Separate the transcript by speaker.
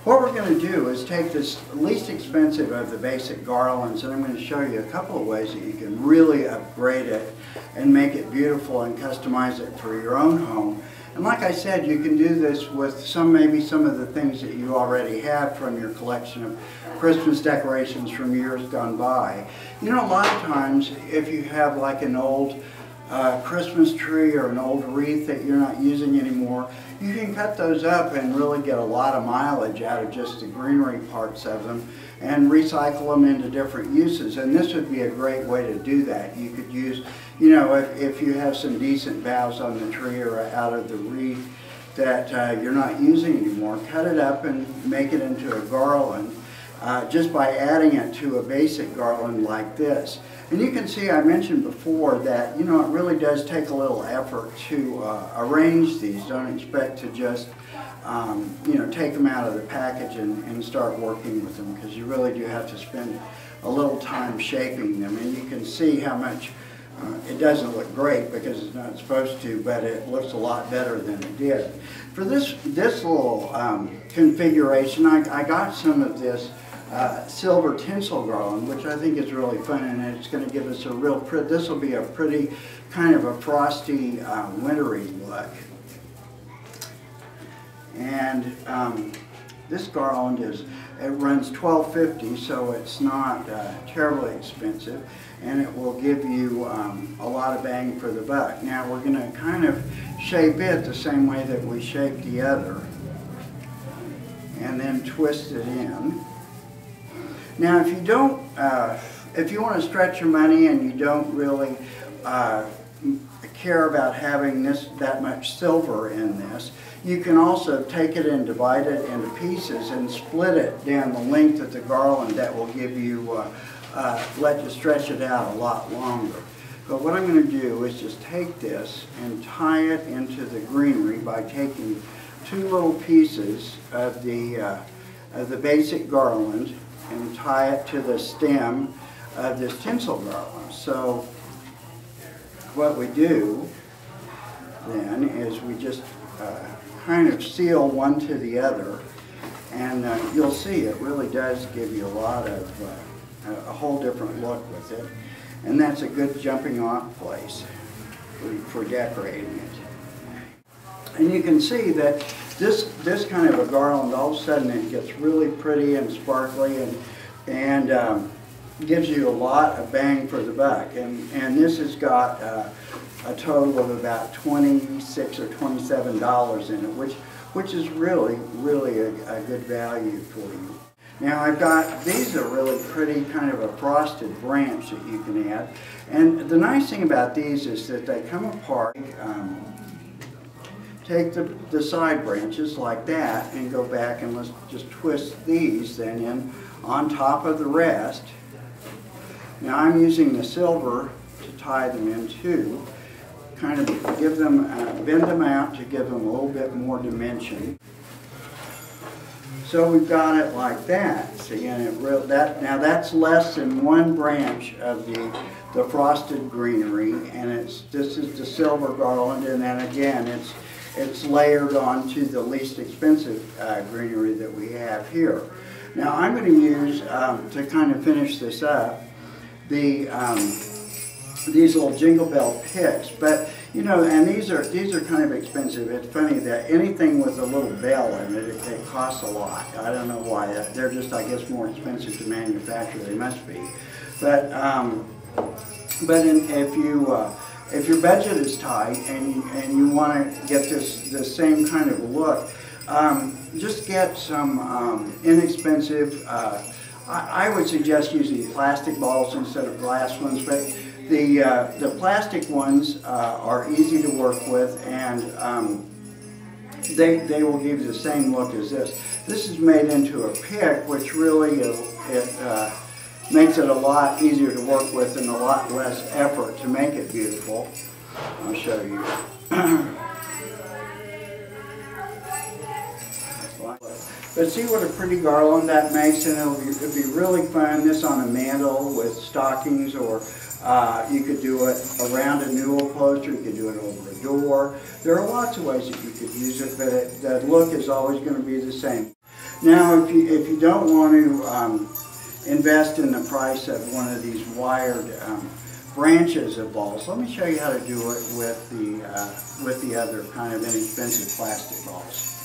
Speaker 1: What we're going to do is take this least expensive of the basic garlands, and I'm going to show you a couple of ways that you can really upgrade it and make it beautiful and customize it for your own home. And like I said, you can do this with maybe some of the things that you already have from your collection of Christmas decorations from years gone by. You know, a lot of times if you have like an old Christmas tree or an old wreath that you're not using anymore, you can cut those up and really get a lot of mileage out of just the greenery parts of them and recycle them into different uses. And this would be a great way to do that. You could use, you know, if you have some decent boughs on the tree or out of the wreath that you're not using anymore, cut it up and make it into a garland just by adding it to a basic garland like this. And you can see I mentioned before that, you know, it really does take a little effort to arrange these. Don't expect to just, you know, take them out of the package and start working with them, because you really do have to spend a little time shaping them. And you can see how much it doesn't look great because it's not supposed to, but it looks a lot better than it did. For this little configuration, I got some of this silver tinsel garland, which I think is really fun, and it's going to give us a real this will be a pretty kind of a frosty, wintry look. And this garland it runs $12.50, so it's not terribly expensive, and it will give you a lot of bang for the buck. Now we're going to kind of shape it the same way that we shaped the other, and then twist it in. Now, if you don't, if you want to stretch your money and you don't really care about having that much silver in this, you can also take it and divide it into pieces and split it down the length of the garland. That will give you, let you stretch it out a lot longer. But what I'm going to do is just take this and tie it into the greenery by taking two little pieces of the basic garland and tie it to the stem of this tinsel garland. So what we do then is we just kind of seal one to the other, and you'll see it really does give you a lot of a whole different look with it, and that's a good jumping off place for decorating it. And you can see that this kind of a garland, all of a sudden it gets really pretty and sparkly and gives you a lot of bang for the buck. And this has got a total of about $26 or $27 in it, which is really a good value for you. Now I've got, these are really pretty, kind of a frosted branch that you can add. And the nice thing about these is that they come apart. Take the side branches like that and go back, and let's just twist these then in on top of the rest. Now I'm using the silver to tie them in too, kind of give them, bend them out to give them a little bit more dimension. So we've got it like that. See, and now that's less than one branch of the frosted greenery, and this is the silver garland, and then again it's layered onto the least expensive greenery that we have here. Now I'm going to use, to kind of finish this up, these little Jingle Bell picks. But you know, and these are kind of expensive. It's funny that anything with a little bell in it, it costs a lot. I don't know why. They're just, I guess, more expensive to manufacture. They must be. But if your budget is tight and you want to get the same kind of look, just get some inexpensive. I would suggest using plastic balls instead of glass ones, but the plastic ones are easy to work with, and they will give you the same look as this. This is made into a pick, which really makes it a lot easier to work with and a lot less effort to make it beautiful. I'll show you. But see what a pretty garland that makes, and it'll be really fun. This on a mantle with stockings, or you could do it around a newel poster, you could do it over a door. There are lots of ways that you could use it, but the look is always going to be the same. Now, if you don't want to invest in the price of one of these wired branches of balls, let me show you how to do it with the other kind of inexpensive plastic balls.